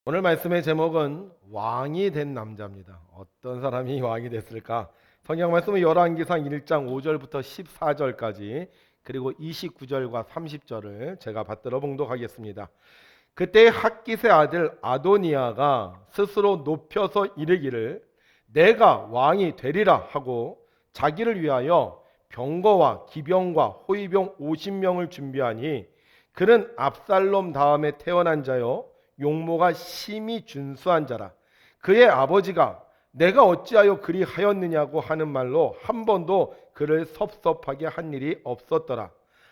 오늘 말씀의 제목은 왕이 된 남자입니다. 어떤 사람이 왕이 됐을까? 성경 말씀은 열왕기상 1장 5절부터 14절까지 그리고 29절과 30절을 제가 받들어 봉독하겠습니다. 그때 핫깃의 아들 아도니아가 스스로 높여서 이르기를 내가 왕이 되리라 하고 자기를 위하여 병거와 기병과 호위병 50명을 준비하니 그는 압살롬 다음에 태어난 자요 용모가 심히 준수한 자라. 그의 아버지가 내가 어찌하여 그리 하였느냐고 하는 말로 한 번도 그를 섭섭하게 한 일이 없었더라.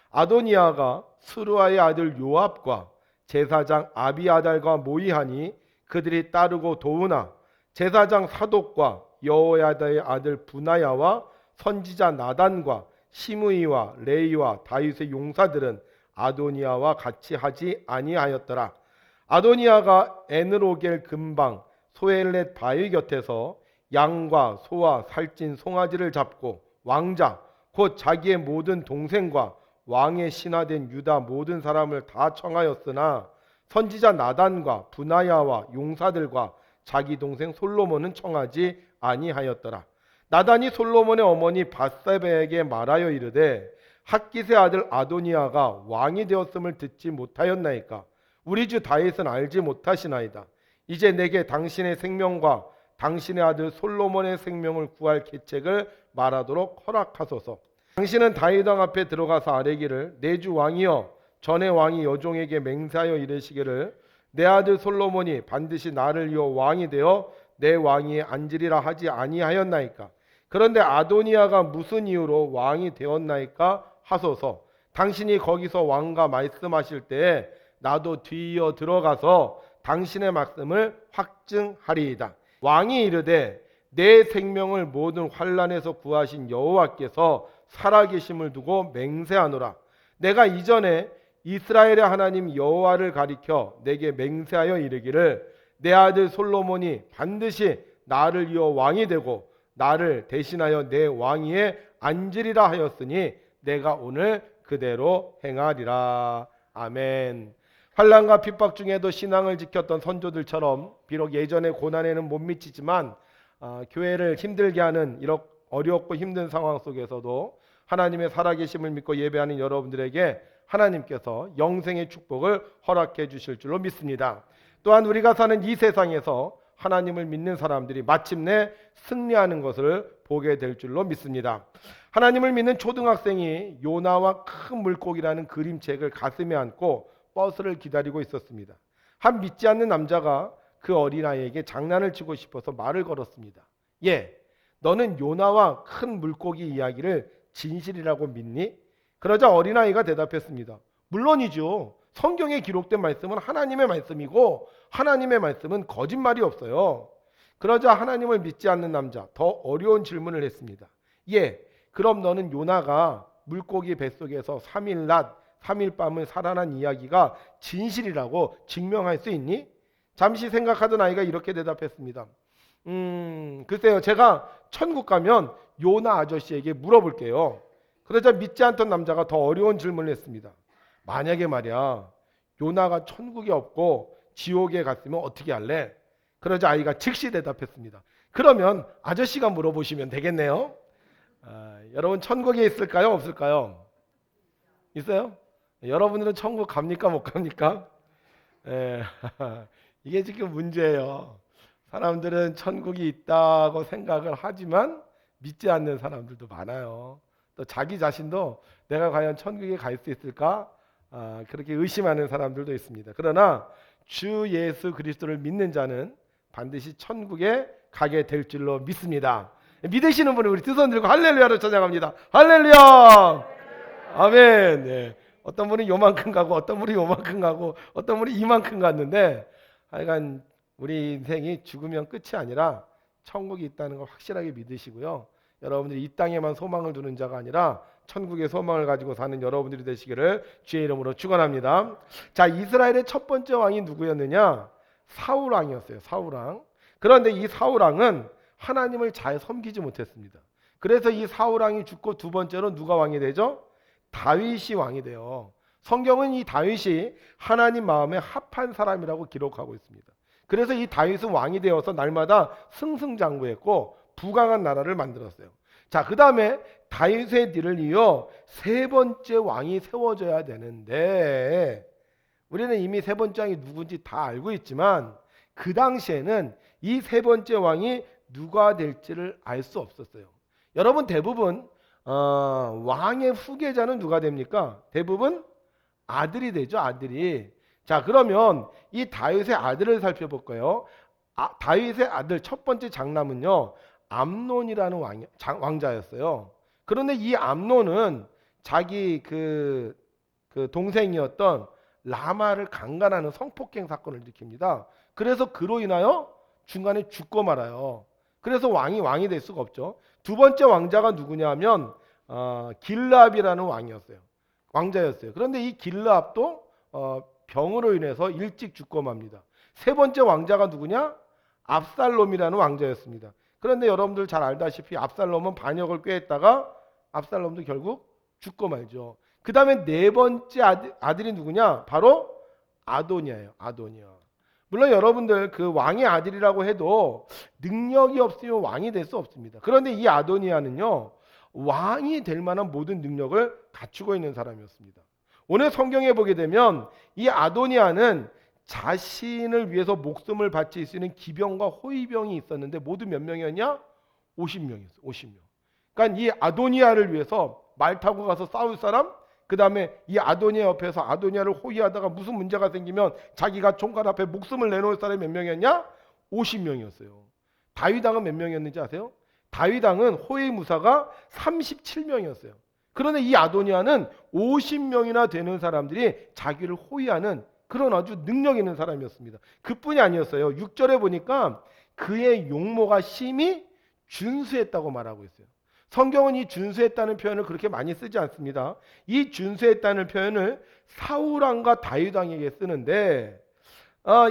아도니아가 수르아의 아들 요압과 제사장 아비아달과 모이하니 그들이 따르고 도우나 제사장 사독과 여호야다의 아들 부나야와 선지자 나단과 시므이와 레이와 다윗의 용사들은 아도니아와 같이 하지 아니하였더라. 아도니아가 에느로겔 근방 소엘렛 바위 곁에서 양과 소와 살찐 송아지를 잡고 왕자 곧 자기의 모든 동생과 왕의 신하된 유다 모든 사람을 다 청하였으나 선지자 나단과 부나야와 용사들과 자기 동생 솔로몬은 청하지 아니하였더라. 나단이 솔로몬의 어머니 밧세바에게 말하여 이르되 핫깃의 아들 아도니아가 왕이 되었음을 듣지 못하였나이까? 우리 주 다윗은 알지 못하시나이다. 이제 내게 당신의 생명과 당신의 아들 솔로몬의 생명을 구할 계책을 말하도록 허락하소서. 당신은 다윗 왕 앞에 들어가서 아뢰기를 내 주 왕이여 전에 왕이 여종에게 맹세하여 이르시기를 내 아들 솔로몬이 반드시 나를 이어 왕이 되어 내 왕위에 앉으리라 하지 아니하였나이까? 그런데 아도니아가 무슨 이유로 왕이 되었나이까 하소서. 당신이 거기서 왕과 말씀하실 때에 나도 뒤이어 들어가서 당신의 말씀을 확증하리이다. 왕이 이르되 내 생명을 모든 환난에서 구하신 여호와께서 살아계심을 두고 맹세하노라. 내가 이전에 이스라엘의 하나님 여호와를 가리켜 내게 맹세하여 이르기를 내 아들 솔로몬이 반드시 나를 이어 왕이 되고 나를 대신하여 내 왕위에 앉으리라 하였으니 내가 오늘 그대로 행하리라. 아멘. 환난과 핍박 중에도 신앙을 지켰던 선조들처럼 비록 예전의 고난에는 못 미치지만 교회를 힘들게 하는 이런 어렵고 힘든 상황 속에서도 하나님의 살아계심을 믿고 예배하는 여러분들에게 하나님께서 영생의 축복을 허락해 주실 줄로 믿습니다. 또한 우리가 사는 이 세상에서 하나님을 믿는 사람들이 마침내 승리하는 것을 보게 될 줄로 믿습니다. 하나님을 믿는 초등학생이 요나와 큰 물고기라는 그림책을 가슴에 안고 버스를 기다리고 있었습니다. 한 믿지 않는 남자가 그 어린아이에게 장난을 치고 싶어서 말을 걸었습니다. 예, 너는 요나와 큰 물고기 이야기를 진실이라고 믿니? 그러자 어린아이가 대답했습니다. 물론이죠. 성경에 기록된 말씀은 하나님의 말씀이고 하나님의 말씀은 거짓말이 없어요. 그러자 하나님을 믿지 않는 남자 더 어려운 질문을 했습니다. 예, 그럼 너는 요나가 물고기 뱃속에서 3일 낮 3일 밤을 살아난 이야기가 진실이라고 증명할 수 있니? 잠시 생각하던 아이가 이렇게 대답했습니다. 글쎄요, 제가 천국 가면 요나 아저씨에게 물어볼게요. 그러자 믿지 않던 남자가 더 어려운 질문을 했습니다. 만약에 말이야 요나가 천국에 없고 지옥에 갔으면 어떻게 할래? 그러자 아이가 즉시 대답했습니다. 그러면 아저씨가 물어보시면 되겠네요. 여러분 천국에 있을까요? 없을까요? 있어요? 여러분들은 천국 갑니까? 못 갑니까? 이게 지금 문제예요. 사람들은 천국이 있다고 생각을 하지만 믿지 않는 사람들도 많아요. 또 자기 자신도 내가 과연 천국에 갈 수 있을까? 그렇게 의심하는 사람들도 있습니다. 그러나 주 예수 그리스도를 믿는 자는 반드시 천국에 가게 될 줄로 믿습니다. 믿으시는 분은 우리 두 손 들고 할렐루야를 찬양합니다. 할렐루야! 아멘. 네. 어떤 분이 요만큼 가고 어떤 분이 요만큼 가고 어떤 분이 이만큼 갔는데 하여간 우리 인생이 죽으면 끝이 아니라 천국이 있다는 걸 확실하게 믿으시고요. 여러분들이 이 땅에만 소망을 두는 자가 아니라 천국의 소망을 가지고 사는 여러분들이 되시기를 주의 이름으로 축원합니다. 자, 이스라엘의 첫 번째 왕이 누구였느냐? 사울 왕이었어요. 사울 왕. 그런데 이 사울 왕은 하나님을 잘 섬기지 못했습니다. 그래서 이 사울 왕이 죽고 두 번째로 누가 왕이 되죠? 다윗이 왕이 돼요. 성경은 이 다윗이 하나님 마음에 합한 사람이라고 기록하고 있습니다. 그래서 이 다윗은 왕이 되어서 날마다 승승장구했고 부강한 나라를 만들었어요. 자, 그 다음에 다윗의 뒤를 이어 세 번째 왕이 세워져야 되는데, 우리는 이미 세 번째 왕이 누군지 다 알고 있지만 그 당시에는 이 세 번째 왕이 누가 될지를 알 수 없었어요. 여러분, 대부분 왕의 후계자는 누가 됩니까? 대부분 아들이 되죠, 아들이. 자, 그러면 이 다윗의 아들을 살펴볼까요? 다윗의 아들 첫 번째 장남은요, 암논이라는 왕자였어요. 그런데 이 암논은 자기 그 동생이었던 라마를 강간하는 성폭행 사건을 일으킵니다. 그래서 그로 인하여 중간에 죽고 말아요. 그래서 왕이 될 수가 없죠. 두 번째 왕자가 누구냐면 길르압이라는 왕자였어요. 그런데 이 길르압도 병으로 인해서 일찍 죽고 맙니다. 세 번째 왕자가 누구냐? 압살롬이라는 왕자였습니다. 그런데 여러분들 잘 알다시피 압살롬은 반역을 꾀했다가 압살롬도 결국 죽고 말죠. 그 다음에 네 번째 아들이 누구냐? 바로 아도니아예요. 아도니아. 물론 여러분들 그 왕의 아들이라고 해도 능력이 없으면 왕이 될 수 없습니다. 그런데 이 아도니아는요, 왕이 될 만한 모든 능력을 갖추고 있는 사람이었습니다. 오늘 성경에 보게 되면 이 아도니아는 자신을 위해서 목숨을 바칠 수 있는 기병과 호위병이 있었는데 모두 몇 명이었냐? 50명이었어요. 50명. 그러니까 이 아도니아를 위해서 말 타고 가서 싸울 사람, 그 다음에 이 아도니아 옆에서 아도니아를 호위하다가 무슨 문제가 생기면 자기가 총괄 앞에 목숨을 내놓을 사람이 몇 명이었냐? 50명이었어요. 다윗왕은 몇 명이었는지 아세요? 다윗왕은 호위 무사가 37명이었어요. 그런데 이 아도니아는 50명이나 되는 사람들이 자기를 호위하는 그런 아주 능력 있는 사람이었습니다. 그뿐이 아니었어요. 6절에 보니까 그의 용모가 심히 준수했다고 말하고 있어요. 성경은 이 준수했다는 표현을 그렇게 많이 쓰지 않습니다. 이 준수했다는 표현을 사울왕과 다윗왕에게 쓰는데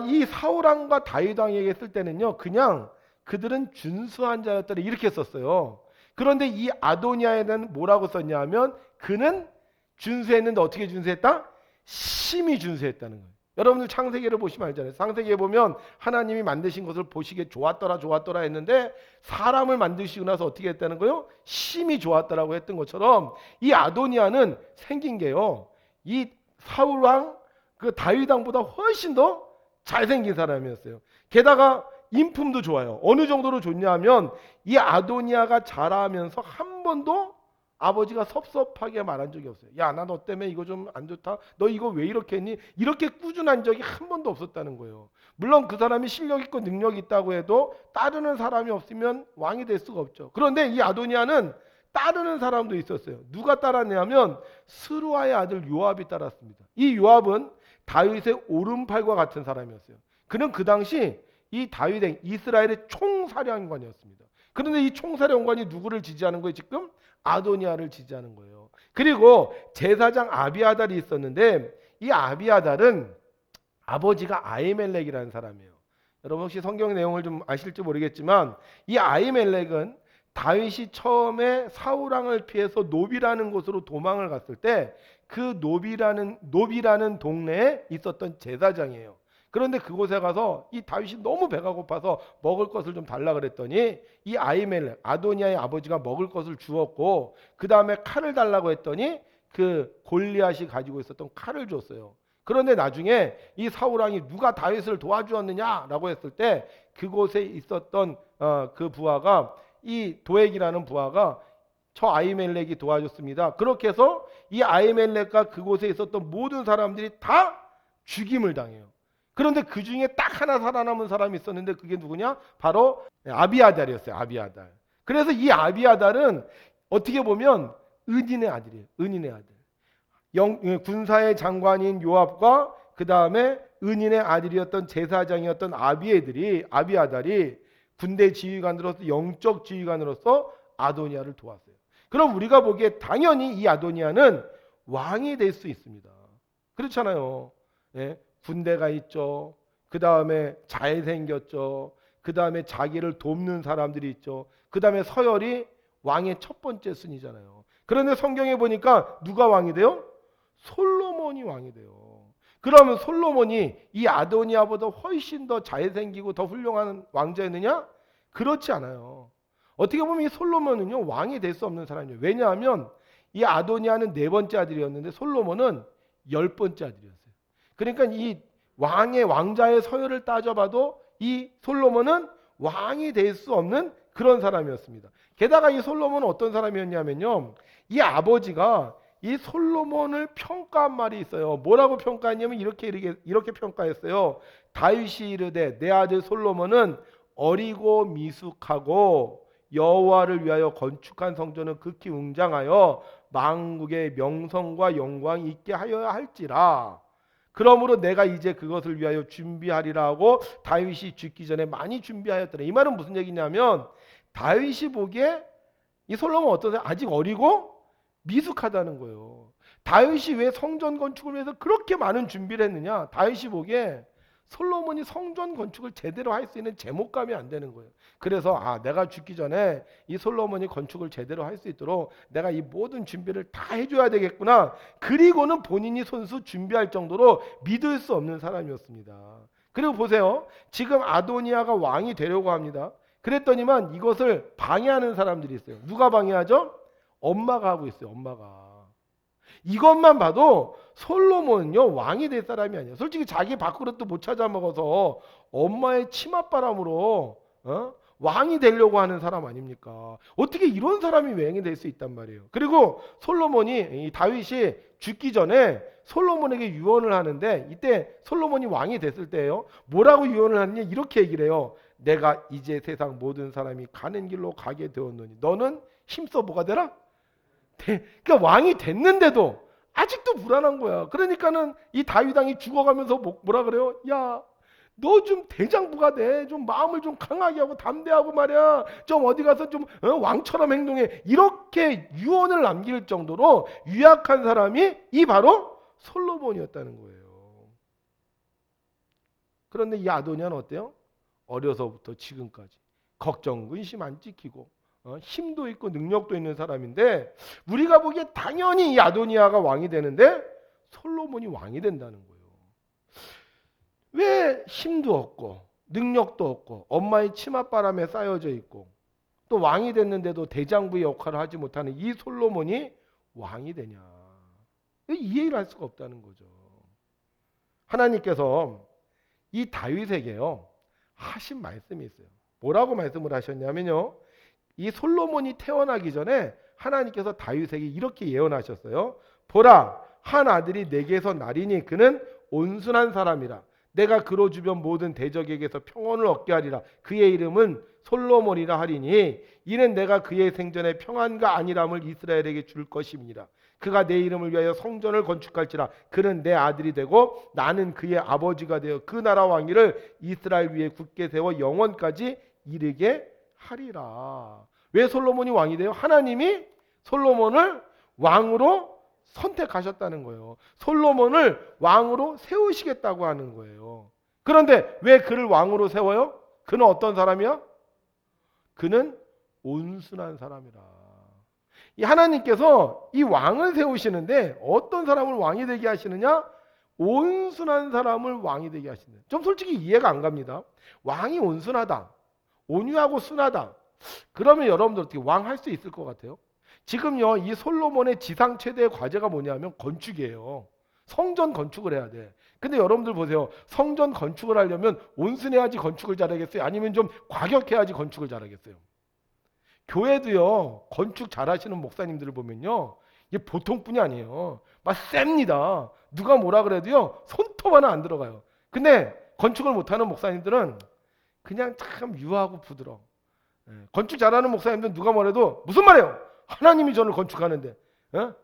이 사울왕과 다윗왕에게 쓸 때는요, 그냥 그들은 준수한 자였더라 이렇게 썼어요. 그런데 이 아도니아에는 뭐라고 썼냐 하면 그는 준수했는데 어떻게 준수했다? 심히 준수했다는 거예요. 여러분들 창세기를 보시면 알잖아요. 창세기에 보면 하나님이 만드신 것을 보시기에 좋았더라 했는데 사람을 만드시고 나서 어떻게 했다는 거예요? 심히 좋았더라고 했던 것처럼 이 아도니아는 생긴 게요, 이 사울왕 그 다윗왕보다 훨씬 더 잘생긴 사람이었어요. 게다가 인품도 좋아요. 어느 정도로 좋냐 하면 이 아도니아가 자라면서 한 번도 아버지가 섭섭하게 말한 적이 없어요. 야, 나 너 때문에 이거 좀 안 좋다. 너 이거 왜 이렇게 했니? 이렇게 꾸준한 적이 한 번도 없었다는 거예요. 물론 그 사람이 실력 있고 능력이 있다고 해도 따르는 사람이 없으면 왕이 될 수가 없죠. 그런데 이 아도니아는 따르는 사람도 있었어요. 누가 따랐냐면 스루아의 아들 요압이 따랐습니다. 이 요압은 다윗의 오른팔과 같은 사람이었어요. 그는 그 당시 이 다윗의 이스라엘의 총사령관이었습니다. 그런데 이 총사령관이 누구를 지지하는 거예요? 지금 아도니아를 지지하는 거예요. 그리고 제사장 아비아달이 있었는데 이 아비아달은 아버지가 아히멜렉이라는 사람이에요. 여러분 혹시 성경 내용을 좀 아실지 모르겠지만 이 아히멜렉은 다윗이 처음에 사울왕을 피해서 노비라는 곳으로 도망을 갔을 때 그 노비라는 동네에 있었던 제사장이에요. 그런데 그곳에 가서 이 다윗이 너무 배가 고파서 먹을 것을 좀 달라 그랬더니 이 아히멜렉 아도니아의 아버지가 먹을 것을 주었고 그 다음에 칼을 달라고 했더니 그 골리앗이 가지고 있었던 칼을 줬어요. 그런데 나중에 이 사울왕이 누가 다윗을 도와주었느냐라고 했을 때 그곳에 있었던 그 부하가 이 도액이라는 부하가 저 아히멜렉이 도와줬습니다. 그렇게 해서 이 아히멜렉과 그곳에 있었던 모든 사람들이 다 죽임을 당해요. 그런데 그 중에 딱 하나 살아남은 사람이 있었는데 그게 누구냐? 바로 아비아달이었어요. 아비아달. 그래서 이 아비아달은 어떻게 보면 은인의 아들이에요. 은인의 아들. 군사의 장관인 요압과 그 다음에 은인의 아들이었던 제사장이었던 아비아달이 군대 지휘관으로서 영적 지휘관으로서 아도니아를 도왔어요. 그럼 우리가 보기에 당연히 이 아도니아는 왕이 될 수 있습니다. 그렇잖아요. 예? 군대가 있죠. 그 다음에 잘생겼죠. 그 다음에 자기를 돕는 사람들이 있죠. 그 다음에 서열이 왕의 첫 번째 순위잖아요. 그런데 성경에 보니까 누가 왕이 돼요? 솔로몬이 왕이 돼요. 그러면 솔로몬이 이 아도니아보다 훨씬 더 잘생기고 더 훌륭한 왕자였느냐? 그렇지 않아요. 어떻게 보면 이 솔로몬은요, 왕이 될 수 없는 사람이에요. 왜냐하면 이 아도니아는 네 번째 아들이었는데 솔로몬은 열 번째 아들이었어요. 그러니까 이 왕자의 서열을 따져봐도 이 솔로몬은 왕이 될 수 없는 그런 사람이었습니다. 게다가 이 솔로몬은 어떤 사람이었냐면요, 이 아버지가 이 솔로몬을 평가한 말이 있어요. 뭐라고 평가했냐면 이렇게 평가했어요. 다윗이 이르되 내 아들 솔로몬은 어리고 미숙하고 여호와를 위하여 건축한 성전은 극히 웅장하여 만국의 명성과 영광이 있게 하여야 할지라. 그러므로 내가 이제 그것을 위하여 준비하리라 하고 다윗이 죽기 전에 많이 준비하였더라. 이 말은 무슨 얘기냐면 다윗이 보기에 이 솔로몬은 어떤 사람? 아직 어리고 미숙하다는 거예요. 다윗이 왜 성전 건축을 위해서 그렇게 많은 준비를 했느냐? 다윗이 보기에 솔로몬이 성전 건축을 제대로 할 수 있는 제목감이 안 되는 거예요. 그래서 내가 죽기 전에 이 솔로몬이 건축을 제대로 할 수 있도록 내가 이 모든 준비를 다 해줘야 되겠구나. 그리고는 본인이 손수 준비할 정도로 믿을 수 없는 사람이었습니다. 그리고 보세요. 지금 아도니아가 왕이 되려고 합니다. 그랬더니만 이것을 방해하는 사람들이 있어요. 누가 방해하죠? 엄마가 하고 있어요. 엄마가. 이것만 봐도 솔로몬은요, 왕이 될 사람이 아니에요. 솔직히 자기 밥그릇도 못 찾아 먹어서 엄마의 치맛바람으로 왕이 되려고 하는 사람 아닙니까? 어떻게 이런 사람이 왕이 될 수 있단 말이에요. 그리고 이 다윗이 죽기 전에 솔로몬에게 유언을 하는데, 이때 솔로몬이 왕이 됐을 때예요. 뭐라고 유언을 하느냐? 이렇게 얘기를 해요. 내가 이제 세상 모든 사람이 가는 길로 가게 되었노니 너는 힘써 뭐가 되라? 그러니까 왕이 됐는데도 아직도 불안한 거야. 그러니까는 이 다윗 왕이 죽어가면서 뭐라 그래요? 야, 너 좀 대장부가 돼. 좀 마음을 좀 강하게 하고 담대하고 말이야. 좀 어디 가서 좀 왕처럼 행동해. 이렇게 유언을 남길 정도로 유약한 사람이 이 바로 솔로몬이었다는 거예요. 그런데 이 아도니아는 어때요? 어려서부터 지금까지 걱정, 근심 안 찍히고 힘도 있고 능력도 있는 사람인데, 우리가 보기에 당연히 이 아도니아가 왕이 되는데 솔로몬이 왕이 된다는 거예요. 왜 힘도 없고 능력도 없고 엄마의 치맛바람에 쌓여져 있고 또 왕이 됐는데도 대장부의 역할을 하지 못하는 이 솔로몬이 왕이 되냐? 이해를 할 수가 없다는 거죠. 하나님께서 이 다윗에게요 하신 말씀이 있어요. 뭐라고 말씀을 하셨냐면요, 이 솔로몬이 태어나기 전에 하나님께서 다윗에게 이렇게 예언하셨어요. 보라, 한 아들이 내게서 나리니 그는 온순한 사람이라. 내가 그로 주변 모든 대적에게서 평온을 얻게 하리라. 그의 이름은 솔로몬이라 하리니 이는 내가 그의 생전에 평안과 안일함을 이스라엘에게 줄 것임이니라. 그가 내 이름을 위하여 성전을 건축할지라. 그는 내 아들이 되고 나는 그의 아버지가 되어 그 나라 왕위를 이스라엘 위에 굳게 세워 영원까지 이르게 하리라. 왜 솔로몬이 왕이 돼요? 하나님이 솔로몬을 왕으로 선택하셨다는 거예요. 솔로몬을 왕으로 세우시겠다고 하는 거예요. 그런데 왜 그를 왕으로 세워요? 그는 어떤 사람이야? 그는 온순한 사람이라. 이 하나님께서 이 왕을 세우시는데 어떤 사람을 왕이 되게 하시느냐? 온순한 사람을 왕이 되게 하시는. 좀 솔직히 이해가 안 갑니다. 왕이 온순하다, 온유하고 순하다. 그러면 여러분들 어떻게 왕 할 수 있을 것 같아요? 지금요, 이 솔로몬의 지상 최대의 과제가 뭐냐면 건축이에요. 성전 건축을 해야 돼. 근데 여러분들 보세요. 성전 건축을 하려면 온순해야지 건축을 잘하겠어요? 아니면 좀 과격해야지 건축을 잘하겠어요? 교회도요, 건축 잘하시는 목사님들을 보면요, 이게 보통 분이 아니에요. 막 셉니다. 누가 뭐라 그래도요, 손톱 하나 안 들어가요. 근데 건축을 못하는 목사님들은 그냥 참 유하고 부드러워. 건축 잘하는 목사님들은 누가 뭐래도 무슨 말이에요? 하나님이 저를 건축하는데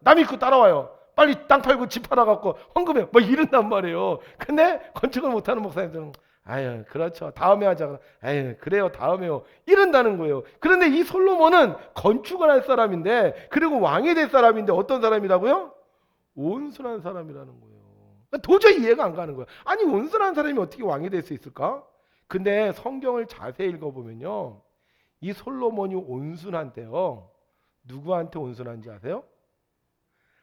남이 그 따라와요. 빨리 땅 팔고 집 팔아갖고 헌금해. 뭐 이런단 말이에요. 근데 건축을 못하는 목사님들은 아유 그렇죠. 다음에 하자. 아유 그래요. 다음에요. 이런다는 거예요. 그런데 이 솔로몬은 건축을 할 사람인데, 그리고 왕이 될 사람인데 어떤 사람이라고요? 온순한 사람이라는 거예요. 도저히 이해가 안 가는 거예요. 아니 온순한 사람이 어떻게 왕이 될 수 있을까? 근데 성경을 자세히 읽어보면요, 이 솔로몬이 온순한데요, 누구한테 온순한지 아세요?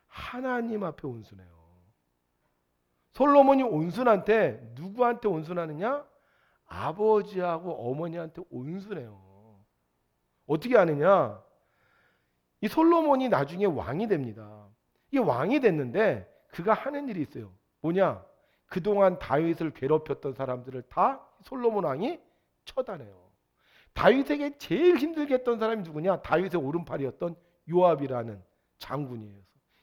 하나님 앞에 온순해요. 솔로몬이 온순한테 누구한테 온순하느냐? 아버지하고 어머니한테 온순해요. 어떻게 하느냐? 이 솔로몬이 나중에 왕이 됩니다. 이 왕이 됐는데 그가 하는 일이 있어요. 뭐냐? 그동안 다윗을 괴롭혔던 사람들을 다 솔로몬 왕이 처단해요. 다윗에게 제일 힘들게 했던 사람이 누구냐? 다윗의 오른팔이었던 요압이라는 장군이에요.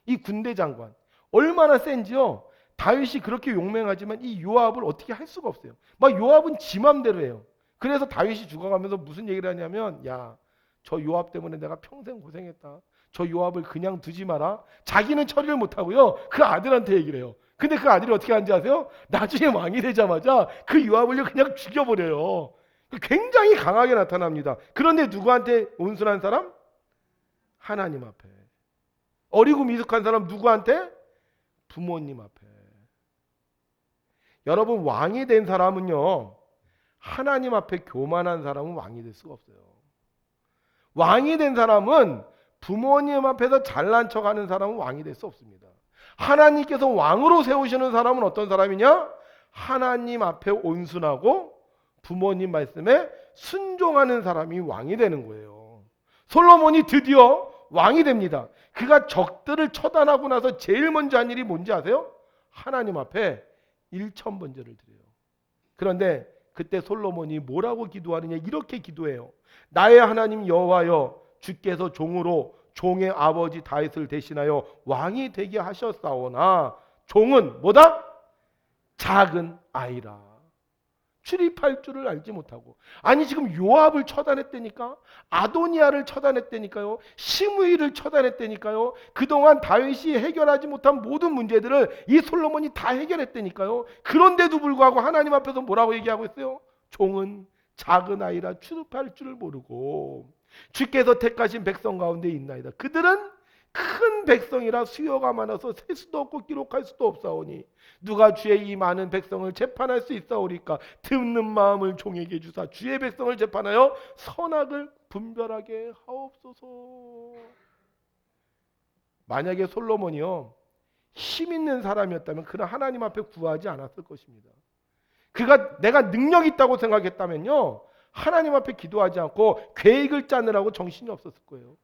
이 군대 장관 얼마나 센지요. 다윗이 그렇게 용맹하지만 이 요압을 어떻게 할 수가 없어요. 막 요압은 지 맘대로 해요. 그래서 다윗이 죽어가면서 무슨 얘기를 하냐면, 야, 저 요압 때문에 내가 평생 고생했다. 저 요압을 그냥 두지 마라. 자기는 처리를 못하고요, 그 아들한테 얘기를 해요. 근데 그 아들이 어떻게 하는지 아세요? 나중에 왕이 되자마자 그 요압을 그냥 죽여버려요. 굉장히 강하게 나타납니다. 그런데 누구한테 온순한 사람? 하나님 앞에. 어리고 미숙한 사람 누구한테? 부모님 앞에. 여러분, 왕이 된 사람은요, 하나님 앞에 교만한 사람은 왕이 될 수가 없어요. 왕이 된 사람은 부모님 앞에서 잘난 척하는 사람은 왕이 될 수 없습니다. 하나님께서 왕으로 세우시는 사람은 어떤 사람이냐? 하나님 앞에 온순하고 부모님 말씀에 순종하는 사람이 왕이 되는 거예요. 솔로몬이 드디어 왕이 됩니다. 그가 적들을 처단하고 나서 제일 먼저 한 일이 뭔지 아세요? 하나님 앞에 일천번제를 드려요. 그런데 그때 솔로몬이 뭐라고 기도하느냐? 이렇게 기도해요. 나의 하나님 여호와여, 주께서 종으로 종의 아버지 다윗을 대신하여 왕이 되게 하셨사오나 종은 뭐다? 작은 아이라. 출입할 줄을 알지 못하고. 아니, 지금 요압을 처단했다니까, 아도니아를 처단했다니까요, 시므이를 처단했다니까요, 그동안 다윗이 해결하지 못한 모든 문제들을 이 솔로몬이 다 해결했다니까요. 그런데도 불구하고 하나님 앞에서 뭐라고 얘기하고 있어요? 종은 작은 아이라 출입할 줄을 모르고 주께서 택하신 백성 가운데 있나이다. 그들은 큰 백성이라 수요가 많아서 셀 수도 없고 기록할 수도 없사오니 누가 주의 이 많은 백성을 재판할 수 있사오리까? 듣는 마음을 종에게 주사 주의 백성을 재판하여 선악을 분별하게 하옵소서. 만약에 솔로몬이요, 힘 있는 사람이었다면 그는 하나님 앞에 구하지 않았을 것입니다. 그가 내가 능력 있다고 생각했다면요, 하나님 앞에 기도하지 않고 계획을 짜느라고 정신이 없었을 거예요.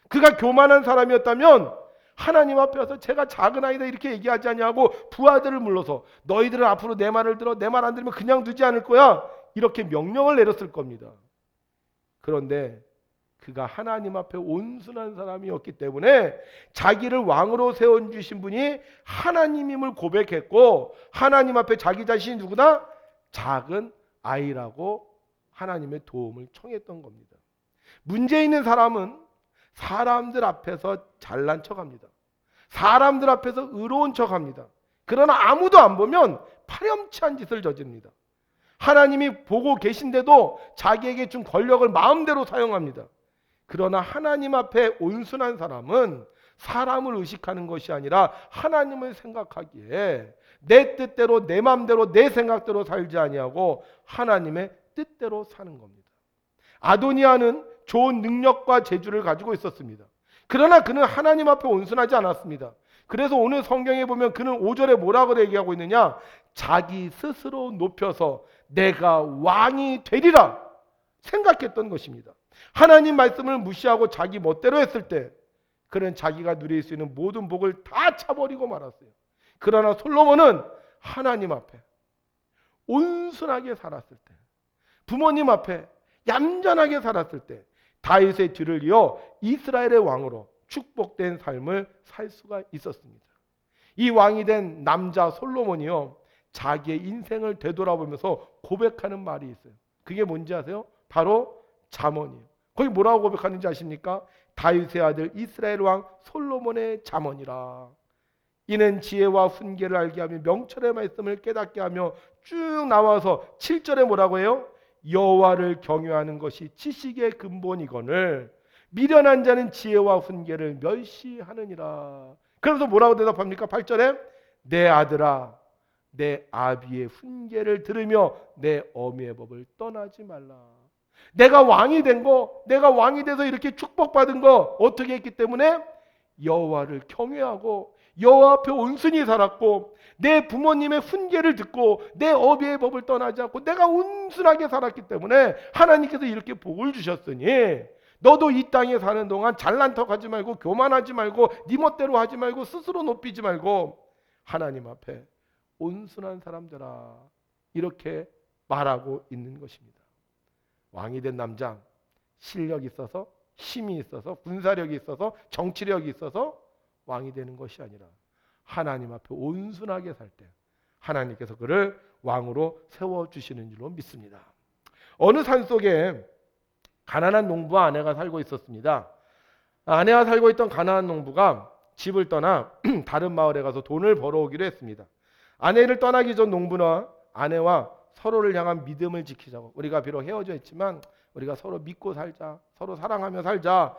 그가 교만한 사람이었다면 하나님 앞에 와서 제가 작은 아이다 이렇게 얘기하지 않냐고 부하들을 불러서 너희들은 앞으로 내 말을 들어, 내 말 안 들으면 그냥 두지 않을 거야, 이렇게 명령을 내렸을 겁니다. 그런데 그가 하나님 앞에 온순한 사람이었기 때문에 자기를 왕으로 세워주신 분이 하나님임을 고백했고, 하나님 앞에 자기 자신이 누구다? 작은 아이라고 하나님의 도움을 청했던 겁니다. 문제 있는 사람은 사람들 앞에서 잘난 척합니다. 사람들 앞에서 의로운 척합니다. 그러나 아무도 안 보면 파렴치한 짓을 저집니다. 하나님이 보고 계신데도 자기에게 준 권력을 마음대로 사용합니다. 그러나 하나님 앞에 온순한 사람은 사람을 의식하는 것이 아니라 하나님을 생각하기에 내 뜻대로 내 마음대로 내 생각대로 살지 아니하고 하나님의 뜻대로 사는 겁니다. 아도니아는 좋은 능력과 재주를 가지고 있었습니다. 그러나 그는 하나님 앞에 온순하지 않았습니다. 그래서 오늘 성경에 보면 그는 5절에 뭐라고 얘기하고 있느냐? 자기 스스로 높여서 내가 왕이 되리라 생각했던 것입니다. 하나님 말씀을 무시하고 자기 멋대로 했을 때 그는 자기가 누릴 수 있는 모든 복을 다 차버리고 말았어요. 그러나 솔로몬은 하나님 앞에 온순하게 살았을 때, 부모님 앞에 얌전하게 살았을 때 다윗의 뒤를 이어 이스라엘의 왕으로 축복된 삶을 살 수가 있었습니다. 이 왕이 된 남자 솔로몬이요, 자기의 인생을 되돌아보면서 고백하는 말이 있어요. 그게 뭔지 아세요? 바로 잠언이에요. 거기 뭐라고 고백하는지 아십니까? 다윗의 아들 이스라엘 왕 솔로몬의 잠언이라. 이는 지혜와 훈계를 알게 하며 명철의 말씀을 깨닫게 하며 쭉 나와서 7절에 뭐라고 해요? 여호와를 경외하는 것이 지식의 근본이거늘 미련한 자는 지혜와 훈계를 멸시하느니라. 그래서 뭐라고 대답합니까? 8절에 내 아들아 내 아비의 훈계를 들으며 내 어미의 법을 떠나지 말라. 내가 왕이 된 거, 내가 왕이 돼서 이렇게 축복받은 거 어떻게 했기 때문에? 여호와를 경외하고 여호와 앞에 온순히 살았고 내 부모님의 훈계를 듣고 내 어비의 법을 떠나지 않고 내가 온순하게 살았기 때문에 하나님께서 이렇게 복을 주셨으니 너도 이 땅에 사는 동안 잘난 척하지 말고 교만하지 말고 네 멋대로 하지 말고 스스로 높이지 말고 하나님 앞에 온순한 사람들아 이렇게 말하고 있는 것입니다. 왕이 된 남자 실력이 있어서 힘이 있어서 군사력이 있어서 정치력이 있어서 왕이 되는 것이 아니라 하나님 앞에 온순하게 살 때 하나님께서 그를 왕으로 세워주시는 줄로 믿습니다. 어느 산속에 가난한 농부와 아내가 살고 있었습니다. 아내가 살고 있던 가난한 농부가 집을 떠나 다른 마을에 가서 돈을 벌어오기로 했습니다. 아내를 떠나기 전 농부는 아내와 서로를 향한 믿음을 지키자고 우리가 비록 헤어져 있지만 우리가 서로 믿고 살자, 서로 사랑하며 살자,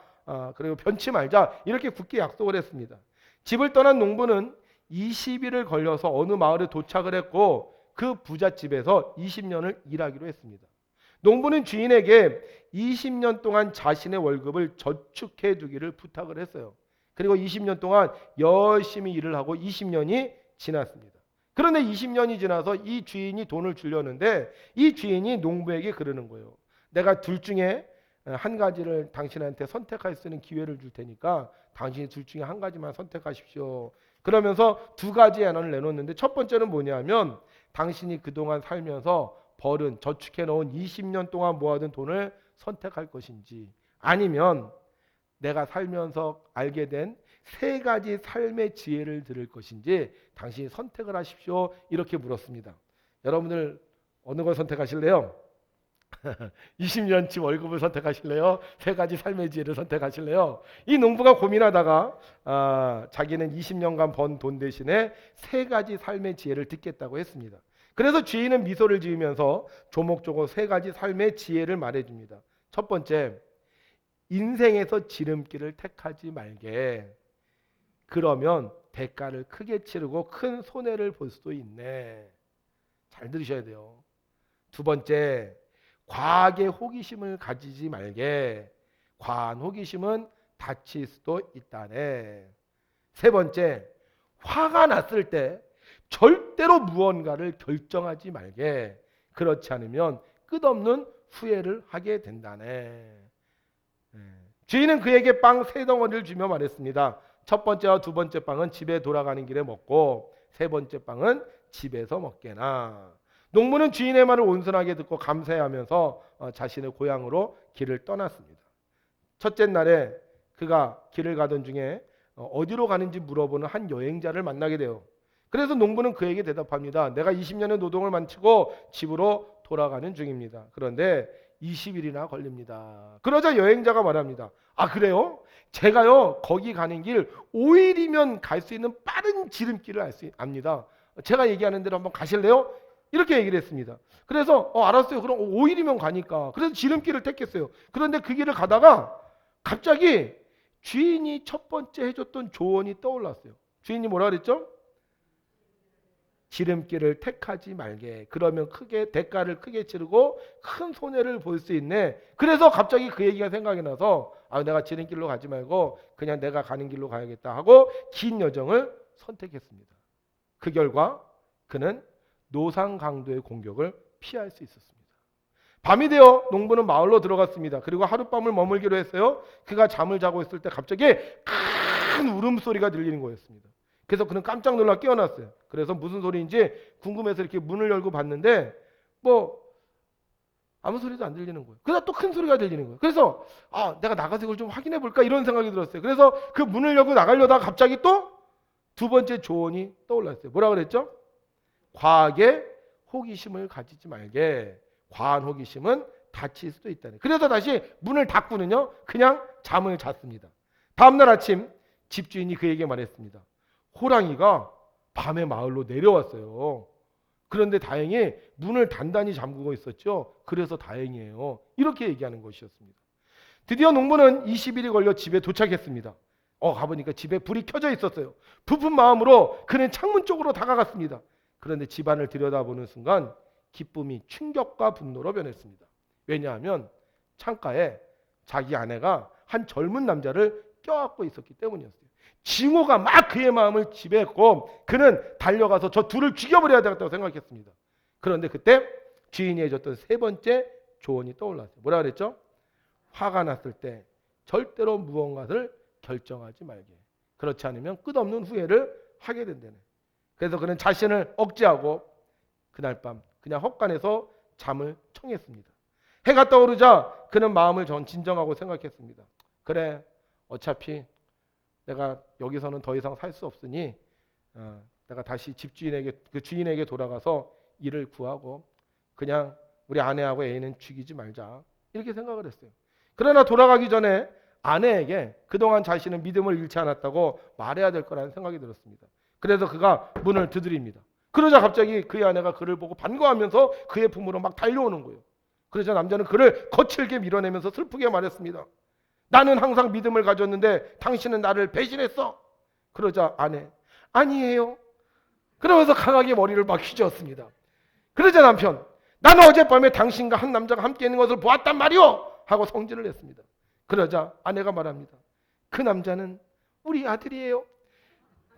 그리고 변치 말자 이렇게 굳게 약속을 했습니다. 집을 떠난 농부는 20일을 걸려서 어느 마을에 도착을 했고 그 부잣집에서 20년을 일하기로 했습니다. 농부는 주인에게 20년 동안 자신의 월급을 저축해 두기를 부탁을 했어요. 그리고 20년 동안 열심히 일을 하고 20년이 지났습니다. 그런데 20년이 지나서 이 주인이 돈을 주려는데 이 주인이 농부에게 그러는 거예요. 내가 둘 중에 한 가지를 당신한테 선택할 수 있는 기회를 줄 테니까 당신이 둘 중에 한 가지만 선택하십시오. 그러면서 두 가지 안을 내놓는데 첫 번째는 뭐냐면 당신이 그동안 살면서 벌은 저축해 놓은 20년 동안 모아둔 돈을 선택할 것인지 아니면 내가 살면서 알게 된 세 가지 삶의 지혜를 들을 것인지 당신이 선택을 하십시오. 이렇게 물었습니다. 여러분들 어느 걸 선택하실래요? 20년치 월급을 선택하실래요? 세 가지 삶의 지혜를 선택하실래요? 이 농부가 고민하다가 자기는 20년간 번 돈 대신에 세 가지 삶의 지혜를 듣겠다고 했습니다. 그래서 주인은 미소를 지으면서 조목조목 세 가지 삶의 지혜를 말해줍니다. 첫 번째, 인생에서 지름길을 택하지 말게. 그러면 대가를 크게 치르고 큰 손해를 볼 수도 있네. 잘 들으셔야 돼요. 두 번째, 과하게 호기심을 가지지 말게. 과한 호기심은 다칠 수도 있다네. 세 번째, 화가 났을 때 절대로 무언가를 결정하지 말게. 그렇지 않으면 끝없는 후회를 하게 된다네. 주인은 그에게 빵 3덩어리를 주며 말했습니다. 첫 번째와 두 번째 빵은 집에 돌아가는 길에 먹고 세 번째 빵은 집에서 먹게나. 농부는 주인의 말을 온순하게 듣고 감사해하면서 자신의 고향으로 길을 떠났습니다. 첫째 날에 그가 길을 가던 중에 어디로 가는지 물어보는 한 여행자를 만나게 돼요. 그래서 농부는 그에게 대답합니다. 내가 20년의 노동을 마치고 집으로 돌아가는 중입니다. 그런데 20일이나 걸립니다. 그러자 여행자가 말합니다. 아 그래요? 제가요 거기 가는 길 5일이면 갈 수 있는 빠른 지름길을 압니다. 제가 얘기하는 대로 한번 가실래요? 이렇게 얘기를 했습니다. 그래서 알았어요. 그럼 5일이면 가니까. 그래서 지름길을 택했어요. 그런데 그 길을 가다가 갑자기 주인이 첫 번째 해줬던 조언이 떠올랐어요. 주인이 뭐라 그랬죠? 지름길을 택하지 말게. 그러면 대가를 크게 치르고 큰 손해를 볼 수 있네. 그래서 갑자기 그 얘기가 생각이 나서 내가 지름길로 가지 말고 그냥 내가 가는 길로 가야겠다 하고 긴 여정을 선택했습니다. 그 결과 그는 노상강도의 공격을 피할 수 있었습니다. 밤이 되어 농부는 마을로 들어갔습니다. 그리고 하룻밤을 머물기로 했어요. 그가 잠을 자고 있을 때 갑자기 큰 울음소리가 들리는 거였습니다. 그래서 그는 깜짝 놀라 깨어났어요. 그래서 무슨 소리인지 궁금해서 이렇게 문을 열고 봤는데 아무 소리도 안 들리는 거예요. 그러다 또 큰 소리가 들리는 거예요. 그래서 내가 나가서 이걸 좀 확인해 볼까 이런 생각이 들었어요. 그래서 그 문을 열고 나가려다가 갑자기 또 두 번째 조언이 떠올랐어요. 뭐라 그랬죠? 과하게 호기심을 가지지 말게. 과한 호기심은 다칠 수도 있다네. 그래서 다시 문을 닫고는요 그냥 잠을 잤습니다. 다음날 아침 집주인이 그에게 말했습니다. 호랑이가 밤에 마을로 내려왔어요. 그런데 다행히 문을 단단히 잠그고 있었죠. 그래서 다행이에요. 이렇게 얘기하는 것이었습니다. 드디어 농부는 20일이 걸려 집에 도착했습니다. 가보니까 집에 불이 켜져 있었어요. 부푼 마음으로 그는 창문 쪽으로 다가갔습니다. 그런데 집안을 들여다보는 순간 기쁨이 충격과 분노로 변했습니다. 왜냐하면 창가에 자기 아내가 한 젊은 남자를 껴안고 있었기 때문이었어요. 징후가 막 그의 마음을 지배했고 그는 달려가서 저 둘을 죽여버려야 되겠다고 생각했습니다. 그런데 그때 주인이 해줬던 세 번째 조언이 떠올랐어요. 뭐라 그랬죠? 화가 났을 때 절대로 무언가를 결정하지 말게. 그렇지 않으면 끝없는 후회를 하게 된다네. 그래서 그는 자신을 억제하고 그날 밤 그냥 헛간에서 잠을 청했습니다. 해가 떠오르자 그는 마음을 진정하고 생각했습니다. 그래, 어차피 내가 여기서는 더 이상 살 수 없으니 내가 다시 집주인에게 그 주인에게 돌아가서 일을 구하고 그냥 우리 아내하고 애인은 죽이지 말자 이렇게 생각을 했어요. 그러나 돌아가기 전에 아내에게 그동안 자신은 믿음을 잃지 않았다고 말해야 될 거라는 생각이 들었습니다. 그래서 그가 문을 두드립니다. 그러자 갑자기 그의 아내가 그를 보고 반가워하면서 그의 품으로 막 달려오는 거예요. 그러자 남자는 그를 거칠게 밀어내면서 슬프게 말했습니다. 나는 항상 믿음을 가졌는데 당신은 나를 배신했어. 그러자 아내, 아니에요. 그러면서 강하게 머리를 막 휘저었습니다. 그러자 남편, 나는 어젯밤에 당신과 한 남자가 함께 있는 것을 보았단 말이오 하고 성질을 냈습니다. 그러자 아내가 말합니다. 그 남자는 우리 아들이에요.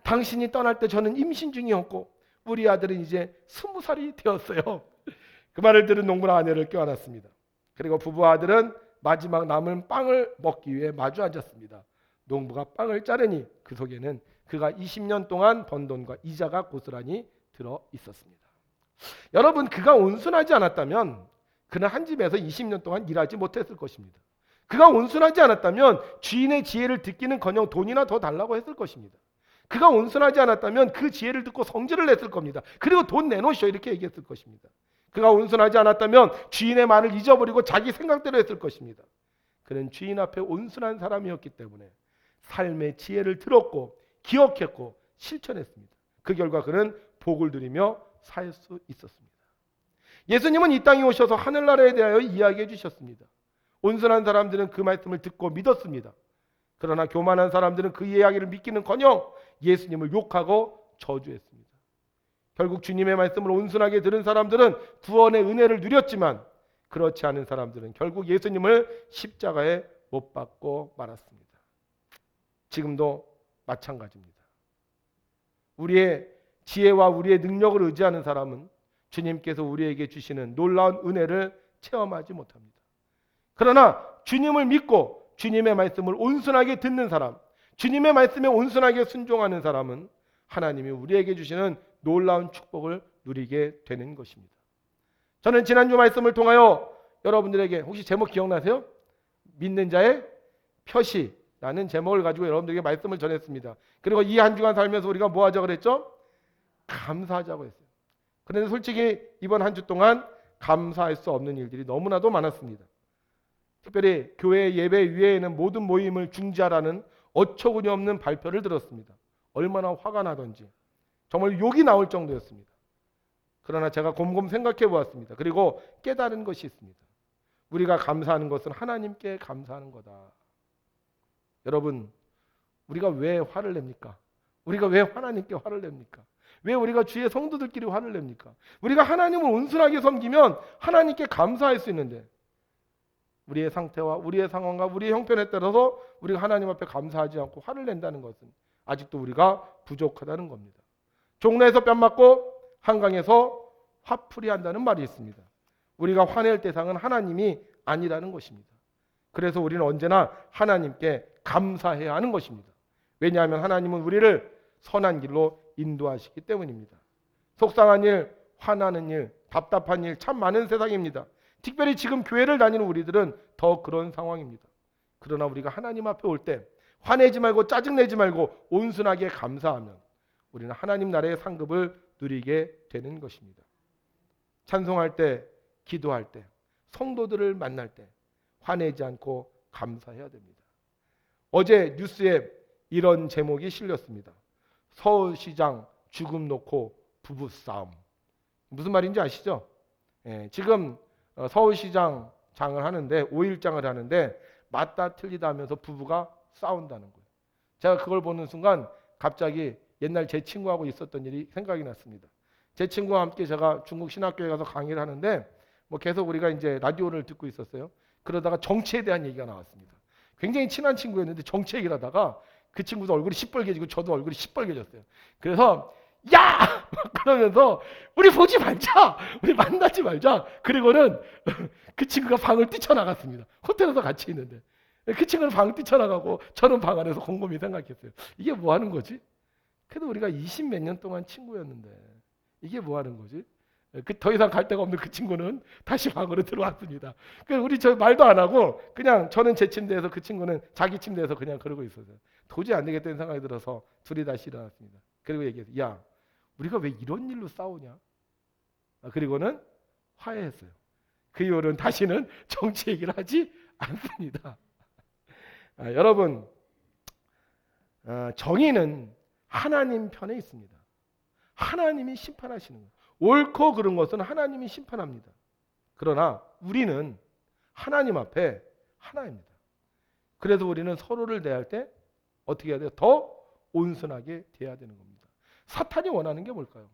당신이 떠날 때 저는 임신 중이었고 우리 아들은 이제 20살이 되었어요. 그 말을 들은 농부는 아내를 껴안았습니다. 그리고 부부 아들은 마지막 남은 빵을 먹기 위해 마주 앉았습니다. 농부가 빵을 자르니 그 속에는 그가 20년 동안 번 돈과 이자가 고스란히 들어 있었습니다. 여러분, 그가 온순하지 않았다면 그는 한 집에서 20년 동안 일하지 못했을 것입니다. 그가 온순하지 않았다면 주인의 지혜를 듣기는커녕 돈이나 더 달라고 했을 것입니다. 그가 온순하지 않았다면 그 지혜를 듣고 성질을 냈을 겁니다. 그리고 돈 내놓으시오 이렇게 얘기했을 것입니다. 그가 온순하지 않았다면 주인의 말을 잊어버리고 자기 생각대로 했을 것입니다. 그는 주인 앞에 온순한 사람이었기 때문에 삶의 지혜를 들었고 기억했고 실천했습니다. 그 결과 그는 복을 누리며 살 수 있었습니다. 예수님은 이 땅에 오셔서 하늘나라에 대하여 이야기해 주셨습니다. 온순한 사람들은 그 말씀을 듣고 믿었습니다. 그러나 교만한 사람들은 그 이야기를 믿기는커녕 예수님을 욕하고 저주했습니다. 결국 주님의 말씀을 온순하게 들은 사람들은 구원의 은혜를 누렸지만 그렇지 않은 사람들은 결국 예수님을 십자가에 못 박고 말았습니다. 지금도 마찬가지입니다. 우리의 지혜와 우리의 능력을 의지하는 사람은 주님께서 우리에게 주시는 놀라운 은혜를 체험하지 못합니다. 그러나 주님을 믿고 주님의 말씀을 온순하게 듣는 사람, 주님의 말씀에 온순하게 순종하는 사람은 하나님이 우리에게 주시는 놀라운 축복을 누리게 되는 것입니다. 저는 지난주 말씀을 통하여 여러분들에게 혹시 제목 기억나세요? 믿는 자의 표시라는 제목을 가지고 여러분들에게 말씀을 전했습니다. 그리고 이 한 주간 살면서 우리가 뭐 하자고 그랬죠? 감사하자고 했어요. 그런데 솔직히 이번 한 주 동안 감사할 수 없는 일들이 너무나도 많았습니다. 특별히 교회 예배 위에는 모든 모임을 중지하라는 어처구니 없는 발표를 들었습니다. 얼마나 화가 나던지 정말 욕이 나올 정도였습니다. 그러나 제가 곰곰 생각해 보았습니다. 그리고 깨달은 것이 있습니다. 우리가 감사하는 것은 하나님께 감사하는 거다. 여러분, 우리가 왜 화를 냅니까? 우리가 왜 하나님께 화를 냅니까? 왜 우리가 주의 성도들끼리 화를 냅니까? 우리가 하나님을 온순하게 섬기면 하나님께 감사할 수 있는데 우리의 상태와 우리의 상황과 우리의 형편에 따라서 우리가 하나님 앞에 감사하지 않고 화를 낸다는 것은 아직도 우리가 부족하다는 겁니다. 종로에서 뺨 맞고 한강에서 화풀이 한다는 말이 있습니다. 우리가 화낼 대상은 하나님이 아니라는 것입니다. 그래서 우리는 언제나 하나님께 감사해야 하는 것입니다. 왜냐하면 하나님은 우리를 선한 길로 인도하시기 때문입니다. 속상한 일, 화나는 일, 답답한 일 참 많은 세상입니다. 특별히 지금 교회를 다니는 우리들은 더 그런 상황입니다. 그러나 우리가 하나님 앞에 올 때 화내지 말고 짜증내지 말고 온순하게 감사하면 우리는 하나님 나라의 상급을 누리게 되는 것입니다. 찬송할 때, 기도할 때, 성도들을 만날 때 화내지 않고 감사해야 됩니다. 어제 뉴스에 이런 제목이 실렸습니다. 서울시장 죽음 놓고 부부싸움. 무슨 말인지 아시죠? 지금 서울시장장을 하는데 5일장을 하는데 맞다 틀리다 하면서 부부가 싸운다는 거예요. 제가 그걸 보는 순간 갑자기 옛날 제 친구하고 있었던 일이 생각이 났습니다. 제 친구와 함께 제가 중국 신학교에 가서 강의를 하는데 계속 우리가 이제 라디오를 듣고 있었어요. 그러다가 정치에 대한 얘기가 나왔습니다. 굉장히 친한 친구였는데 정치 얘기를 하다가 그 친구도 얼굴이 시뻘개지고 저도 얼굴이 시뻘개졌어요. 그래서 야! 막 그러면서 우리 보지 말자, 우리 만나지 말자. 그리고는 그 친구가 방을 뛰쳐나갔습니다. 호텔에서 같이 있는데 그 친구는 방을 뛰쳐나가고 저는 방 안에서 곰곰이 생각했어요. 이게 뭐 하는 거지? 그래도 우리가 20 몇 년 동안 친구였는데 이게 뭐 하는 거지? 더 이상 갈 데가 없는 그 친구는 다시 방으로 들어왔습니다. 그래서 우리 저 말도 안 하고 그냥 저는 제 침대에서 그 친구는 자기 침대에서 그냥 그러고 있었어요. 도저히 안 되겠다는 생각이 들어서 둘이 다시 일어났습니다. 그리고 얘기했어요. 야, 우리가 왜 이런 일로 싸우냐? 그리고는 화해했어요. 그 이후로는 다시는 정치 얘기를 하지 않습니다. 여러분, 정의는 하나님 편에 있습니다. 하나님이 심판하시는 거예요. 옳고 그른 것은 하나님이 심판합니다. 그러나 우리는 하나님 앞에 하나입니다. 그래서 우리는 서로를 대할 때 어떻게 해야 돼요? 더 온순하게 대해야 되는 겁니다. 사탄이 원하는 게 뭘까요?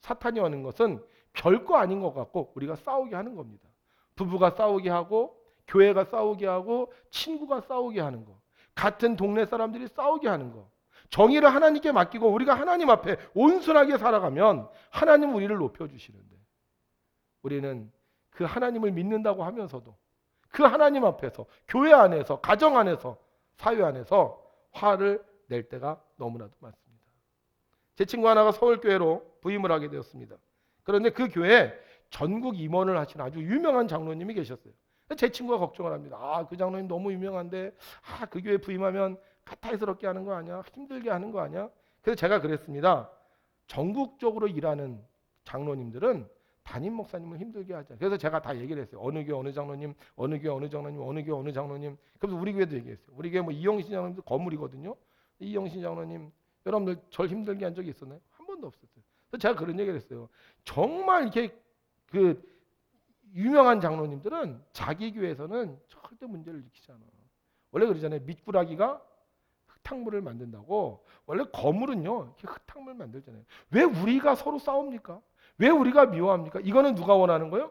사탄이 원하는 것은 별거 아닌 것 같고 우리가 싸우게 하는 겁니다. 부부가 싸우게 하고 교회가 싸우게 하고 친구가 싸우게 하는 거, 같은 동네 사람들이 싸우게 하는 거. 정의를 하나님께 맡기고 우리가 하나님 앞에 온순하게 살아가면 하나님은 우리를 높여주시는데 우리는 그 하나님을 믿는다고 하면서도 그 하나님 앞에서 교회 안에서 가정 안에서 사회 안에서 화를 낼 때가 너무나도 많습니다. 제 친구 하나가 서울교회로 부임을 하게 되었습니다. 그런데 그 교회에 전국 임원을 하신 아주 유명한 장로님이 계셨어요. 제 친구가 걱정을 합니다. 그 장로님 너무 유명한데 그 교회 부임하면 가타이스럽게 하는 거 아니야? 힘들게 하는 거 아니야? 그래서 제가 그랬습니다. 전국적으로 일하는 장로님들은 담임 목사님을 힘들게 하자. 그래서 제가 다 얘기를 했어요. 어느 교회 어느 장로님, 어느 교회 어느 장로님, 어느 교회 어느 장로님. 그래서 우리 교회도 얘기했어요. 우리 교회 뭐 이영신 장로님도 건물이거든요. 이영신 장로님, 여러분들 절 힘들게 한 적이 있었나요? 한 번도 없었어요. 그래서 제가 그런 얘기를 했어요. 정말 이렇게 그 유명한 장로님들은 자기 교회에서는 절대 문제를 일으키지 않아. 원래 그러잖아요. 미꾸라기가 흙탕물을 만든다고. 원래 거물은요 이렇게 흙탕물 만들잖아요. 왜 우리가 서로 싸웁니까? 왜 우리가 미워합니까? 이거는 누가 원하는 거예요?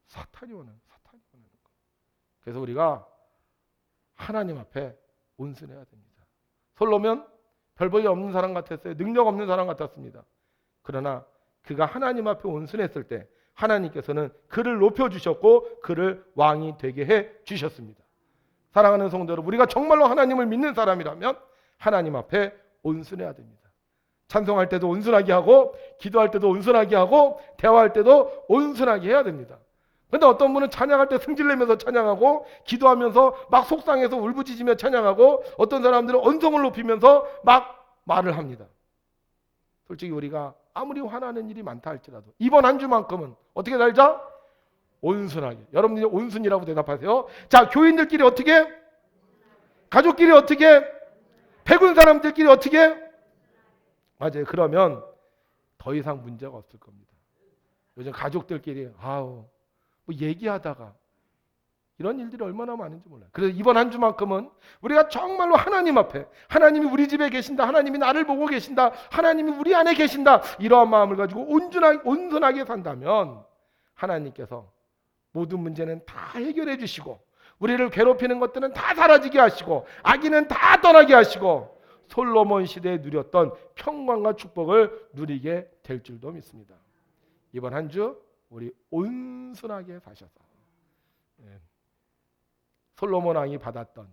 사탄이 원하는 거예요. 그래서 우리가 하나님 앞에 온순해야 됩니다. 솔로몬 별 볼일 없는 사람 같았어요. 능력 없는 사람 같았습니다. 그러나 그가 하나님 앞에 온순했을 때 하나님께서는 그를 높여주셨고 그를 왕이 되게 해주셨습니다. 사랑하는 성도 여러분, 우리가 정말로 하나님을 믿는 사람이라면 하나님 앞에 온순해야 됩니다. 찬송할 때도 온순하게 하고 기도할 때도 온순하게 하고 대화할 때도 온순하게 해야 됩니다. 그런데 어떤 분은 찬양할 때 승질내면서 찬양하고 기도하면서 막 속상해서 울부짖으며 찬양하고 어떤 사람들은 언성을 높이면서 막 말을 합니다. 솔직히 우리가 아무리 화나는 일이 많다 할지라도 이번 한 주만큼은 어떻게 살자? 온순하게. 여러분들이 온순이라고 대답하세요. 자, 교인들끼리 어떻게? 가족끼리 어떻게? 배군 사람들끼리 어떻게? 맞아요. 그러면 더 이상 문제가 없을 겁니다. 요즘 가족들끼리 뭐 얘기하다가 이런 일들이 얼마나 많은지 몰라요. 그래서 이번 한 주만큼은 우리가 정말로 하나님 앞에 하나님이 우리 집에 계신다. 하나님이 나를 보고 계신다. 하나님이 우리 안에 계신다. 이러한 마음을 가지고 온순하게 산다면 하나님께서 모든 문제는 다 해결해 주시고 우리를 괴롭히는 것들은 다 사라지게 하시고 악인은 다 떠나게 하시고 솔로몬 시대에 누렸던 평강과 축복을 누리게 될 줄도 믿습니다. 이번 한 주 우리 온순하게 사셔서 솔로몬 왕이 받았던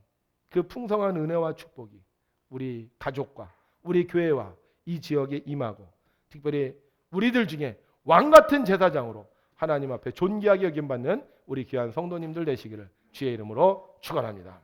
그 풍성한 은혜와 축복이 우리 가족과 우리 교회와 이 지역에 임하고 특별히 우리들 중에 왕 같은 제사장으로 하나님 앞에 존귀하게 여김받는 우리 귀한 성도님들 되시기를 주의 이름으로 축원합니다.